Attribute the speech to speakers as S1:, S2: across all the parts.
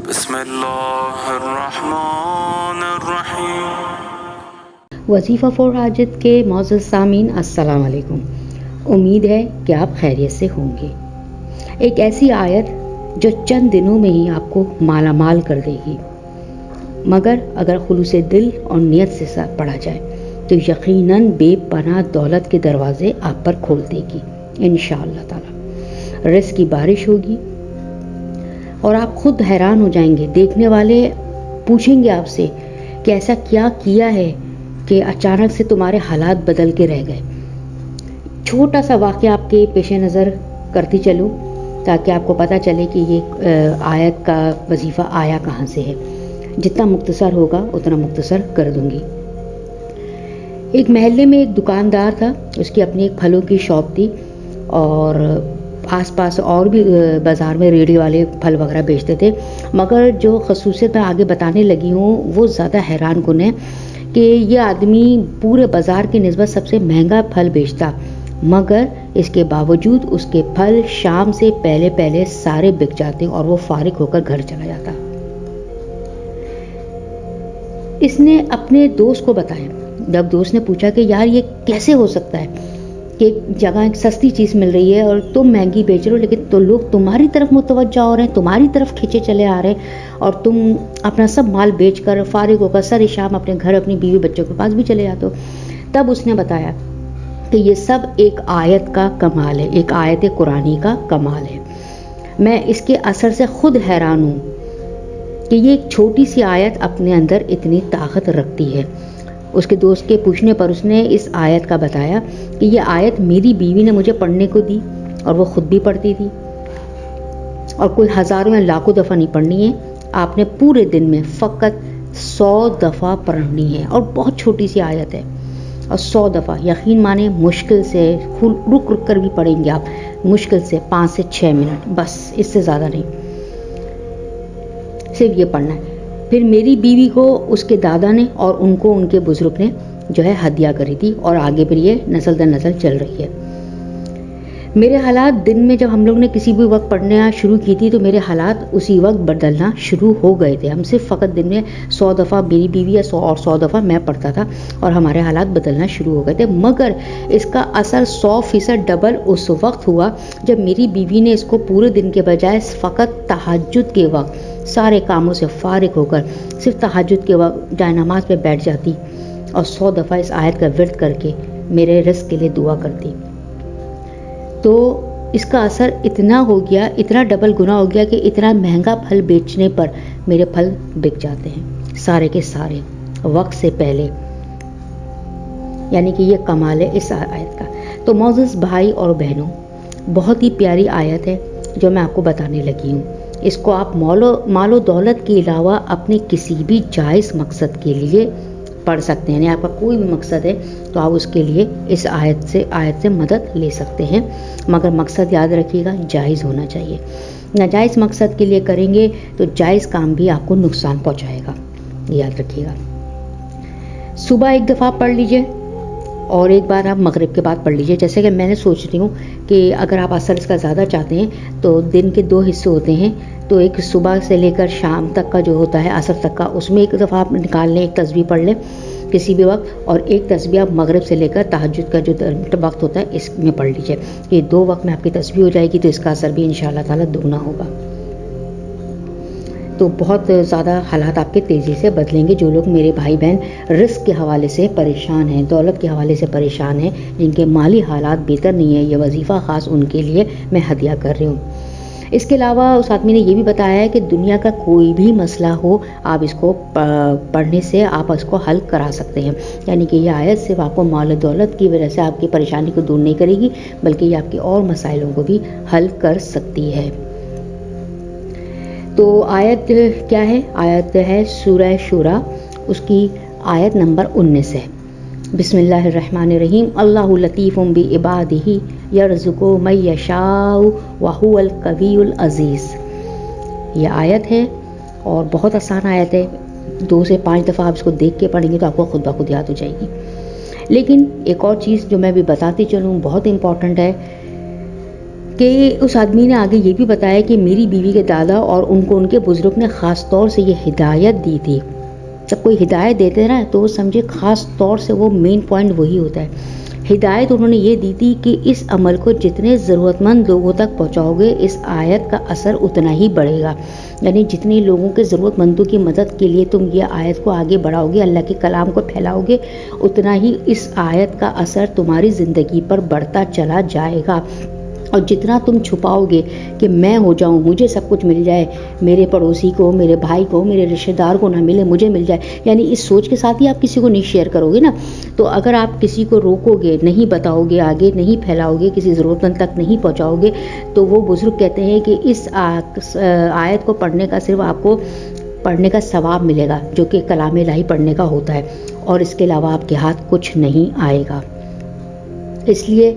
S1: بسم اللہ الرحمن الرحیم۔
S2: وظیفہ فور حاجت کے معزز سامعین السلام علیکم۔ امید ہے کہ آپ خیریت سے ہوں گے۔ ایک ایسی آیت جو چند دنوں میں ہی آپ کو مالا مال کر دے گی، مگر اگر خلوص دل اور نیت سے پڑھا جائے تو یقیناً بے پناہ دولت کے دروازے آپ پر کھول دے گی انشاءاللہ تعالی۔ رزق کی بارش ہوگی اور آپ خود حیران ہو جائیں گے۔ دیکھنے والے پوچھیں گے آپ سے کہ ایسا کیا کیا ہے کہ اچانک سے تمہارے حالات بدل کے رہ گئے۔ چھوٹا سا واقعہ آپ کے پیش نظر کرتی چلوں تاکہ آپ کو پتہ چلے کہ یہ آیت کا وظیفہ آیا کہاں سے ہے۔ جتنا مختصر ہوگا اتنا مختصر کر دوں گی۔ ایک محلے میں ایک دکاندار تھا، اس کی اپنی ایک پھلوں کی شاپ تھی اور آس پاس اور بھی بازار میں ریڑھی والے پھل وغیرہ بیچتے تھے، مگر جو خصوصیت میں آگے بتانے لگی ہوں وہ زیادہ حیران کن ہے کہ یہ آدمی پورے بازار کی نسبت سب سے مہنگا پھل بیچتا، مگر اس کے باوجود اس کے پھل شام سے پہلے پہلے سارے بک جاتے اور وہ فارغ ہو کر گھر چلا جاتا۔ اس نے اپنے دوست کو بتایا۔ جب دوست نے پوچھا کہ یار یہ کیسے ہو سکتا ہے کہ ایک جگہ ایک سستی چیز مل رہی ہے اور تم مہنگی بیچ رہے ہو، لیکن تو لوگ تمہاری طرف متوجہ ہو رہے ہیں، تمہاری طرف کھینچے چلے آ رہے ہیں اور تم اپنا سب مال بیچ کر فارغ ہو کر سارے شام اپنے گھر اپنی بیوی بچوں کے پاس بھی چلے جاتے ہو۔ تب اس نے بتایا کہ یہ سب ایک آیت کا کمال ہے، ایک آیت قرآنی کا کمال ہے۔ میں اس کے اثر سے خود حیران ہوں کہ یہ ایک چھوٹی سی آیت اپنے اندر اتنی طاقت رکھتی ہے۔ اس کے دوست کے پوچھنے پر اس نے اس آیت کا بتایا کہ یہ آیت میری بیوی نے مجھے پڑھنے کو دی اور وہ خود بھی پڑھتی تھی، اور کوئی ہزاروں یا لاکھوں دفعہ نہیں پڑھنی ہے، آپ نے پورے دن میں فقط 100 دفعہ پڑھنی ہے، اور بہت چھوٹی سی آیت ہے اور 100 دفعہ یقین مانیں مشکل سے رک رک کر بھی پڑھیں گے آپ، مشکل سے 5 سے 6 منٹ، بس اس سے زیادہ نہیں، صرف یہ پڑھنا ہے۔ پھر میری بیوی کو اس کے دادا نے اور ان کو ان کے بزرگ نے جو ہے ہدیہ کری تھی، اور آگے پھر یہ نسل در نسل چل رہی ہے۔ میرے حالات دن میں جب ہم لوگ نے کسی بھی وقت پڑھنا شروع کی تھی تو میرے حالات اسی وقت بدلنا شروع ہو گئے تھے۔ ہم صرف فقط دن میں 100 دفعہ میری بیوی یا 100 دفعہ میں پڑھتا تھا اور ہمارے حالات بدلنا شروع ہو گئے تھے، مگر اس کا اثر 100% ڈبل اس وقت ہوا جب میری بیوی نے اس کو پورے دن کے بجائے فقط تہجد کے وقت سارے کاموں سے فارغ ہو کر صرف تہجد کے وقت جائے نماز پہ بیٹھ جاتی اور 100 دفعہ اس آیت کا ورد کر کے میرے رزق کے لیے دعا کرتی، تو اس کا اثر اتنا ہو گیا، اتنا ڈبل گنا ہو گیا کہ اتنا مہنگا پھل بیچنے پر میرے پھل بک جاتے ہیں سارے کے سارے وقت سے پہلے۔ یعنی کہ یہ کمال ہے اس آیت کا۔ تو معزز بھائی اور بہنوں، بہت ہی پیاری آیت ہے جو میں آپ کو بتانے لگی ہوں۔ اس کو آپ مال و دولت کے علاوہ اپنے کسی بھی جائز مقصد کے لیے پڑھ سکتے ہیں، یعنی آپ کا کوئی بھی مقصد ہے تو آپ اس کے لیے اس آیت سے مدد لے سکتے ہیں، مگر مقصد یاد رکھیے گا جائز ہونا چاہیے۔ ناجائز مقصد کے لیے کریں گے تو جائز کام بھی آپ کو نقصان پہنچائے گا، یاد رکھیے گا۔ صبح ایک دفعہ پڑھ لیجئے اور ایک بار آپ مغرب کے بعد پڑھ لیجئے۔ جیسے کہ میں نے سوچ رہی ہوں کہ اگر آپ اثر اس کا زیادہ چاہتے ہیں تو دن کے 2 حصے ہوتے ہیں، تو ایک صبح سے لے کر شام تک کا جو ہوتا ہے عصر تک کا، اس میں ایک دفعہ آپ نکال لیں، ایک تسبیح پڑھ لیں کسی بھی وقت، اور ایک تسبیح آپ مغرب سے لے کر تہجد کا جو وقت ہوتا ہے اس میں پڑھ لیجئے۔ یہ 2 وقت میں آپ کی تسبیح ہو جائے گی تو اس کا اثر بھی انشاءاللہ تعالی دگنا ہوگا۔ تو بہت زیادہ حالات آپ کے تیزی سے بدلیں گے۔ جو لوگ میرے بھائی بہن رزق کے حوالے سے پریشان ہیں، دولت کے حوالے سے پریشان ہیں، جن کے مالی حالات بہتر نہیں ہیں، یہ وظیفہ خاص ان کے لیے میں ہدیہ کر رہی ہوں۔ اس کے علاوہ اس آدمی نے یہ بھی بتایا ہے کہ دنیا کا کوئی بھی مسئلہ ہو، آپ اس کو پڑھنے سے آپ اس کو حل کرا سکتے ہیں۔ یعنی کہ یہ آیت صرف آپ کو مال و دولت کی وجہ سے آپ کی پریشانی کو دور نہیں کرے گی، بلکہ یہ آپ کے اور مسائلوں کو بھی حل کر سکتی ہے۔ تو آیت کیا ہے؟ آیت ہے سورہ شورى، اس کی آیت نمبر 19 ہے۔ بسم اللہ الرحمن الرحیم۔ اللہ لطیف بعبادہ یرزق من یشاء وہو القوی العزیز۔ یہ آیت ہے اور بہت آسان آیت ہے، 2 سے 5 دفعہ آپ اس کو دیکھ کے پڑھیں گے تو آپ کو خود بخود یاد ہو جائے گی۔ لیکن ایک اور چیز جو میں بھی بتاتی چلوں، بہت امپورٹنٹ ہے کہ اس آدمی نے آگے یہ بھی بتایا کہ میری بیوی کے دادا اور ان کو ان کے بزرگ نے خاص طور سے یہ ہدایت دی تھی. جب کوئی ہدایت دیتے نا تو وہ سمجھے خاص طور سے وہ مین پوائنٹ وہی ہوتا ہے. ہدایت انہوں نے یہ دی تھی کہ اس عمل کو جتنے ضرورت مند لوگوں تک پہنچاؤ گے اس آیت کا اثر اتنا ہی بڑھے گا. یعنی جتنے لوگوں کے ضرورت مندوں کی مدد کے لیے تم یہ آیت کو آگے بڑھاؤ گے، اللہ کے کلام کو پھیلاؤ گے، اتنا ہی اس آیت کا اثر تمہاری زندگی پر بڑھتا چلا جائے گا. اور جتنا تم چھپاؤ گے کہ میں ہو جاؤں، مجھے سب کچھ مل جائے، میرے پڑوسی کو، میرے بھائی کو، میرے رشتہ دار کو نہ ملے، مجھے مل جائے، یعنی اس سوچ کے ساتھ ہی آپ کسی کو نہیں شیئر کرو گے نا. تو اگر آپ کسی کو روکو گے، نہیں بتاؤ گے، آگے نہیں پھیلاؤ گے، کسی ضرورت مند تک نہیں پہنچاؤ گے، تو وہ بزرگ کہتے ہیں کہ اس آیت کو پڑھنے کا صرف آپ کو پڑھنے کا ثواب ملے گا جو کہ کلام الہی پڑھنے کا ہوتا ہے، اور اس کے علاوہ آپ کے ہاتھ کچھ نہیں آئے گا. اس لیے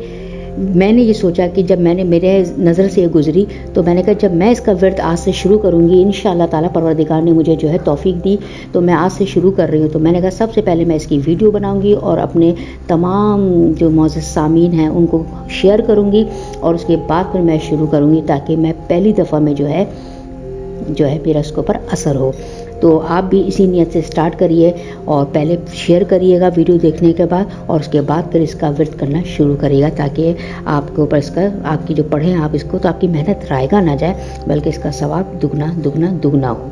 S2: میں نے یہ سوچا کہ جب میں نے میرے نظر سے یہ گزری تو میں نے کہا جب میں اس کا ورد آج سے شروع کروں گی، انشاءاللہ تعالیٰ پروردگار نے مجھے جو ہے توفیق دی تو میں آج سے شروع کر رہی ہوں. تو میں نے کہا سب سے پہلے میں اس کی ویڈیو بناؤں گی اور اپنے تمام جو معزز سامعین ہیں ان کو شیئر کروں گی، اور اس کے بعد پھر میں شروع کروں گی تاکہ میں پہلی دفعہ میں جو ہے میرا اس کے اوپر اثر ہو. تو آپ بھی اسی نیت سے سٹارٹ کریے اور پہلے شیئر کریے گا ویڈیو دیکھنے کے بعد، اور اس کے بعد پھر اس کا ورد کرنا شروع کریے گا تاکہ آپ کے اوپر اس کا آپ کی جو پڑھیں آپ اس کو تو آپ کی محنت رائگاں نہ جائے بلکہ اس کا ثواب دگنا دگنا دگنا ہو.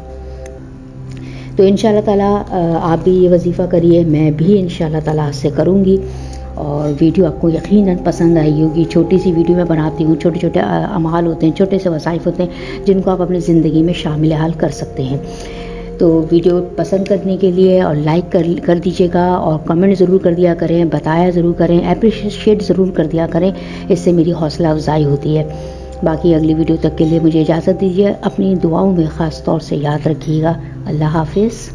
S2: تو انشاءاللہ تعالیٰ آپ بھی یہ وظیفہ کریے، میں بھی انشاءاللہ تعالیٰ سے کروں گی، اور ویڈیو آپ کو یقیناً پسند آئی ہوگی. چھوٹی سی ویڈیو میں بناتی ہوں، چھوٹے چھوٹے اعمال ہوتے ہیں، چھوٹے سے وظائف ہوتے ہیں جن کو آپ اپنی زندگی میں شامل حال کر سکتے ہیں. تو ویڈیو پسند کرنے کے لیے اور لائک کر دیجیے گا، اور کمنٹ ضرور کر دیا کریں، بتایا ضرور کریں، اپریشیٹ ضرور کر دیا کریں، اس سے میری حوصلہ افزائی ہوتی ہے. باقی اگلی ویڈیو تک کے لیے مجھے اجازت دیجیے. اپنی دعاؤں میں خاص طور سے یاد رکھیے گا. اللہ حافظ.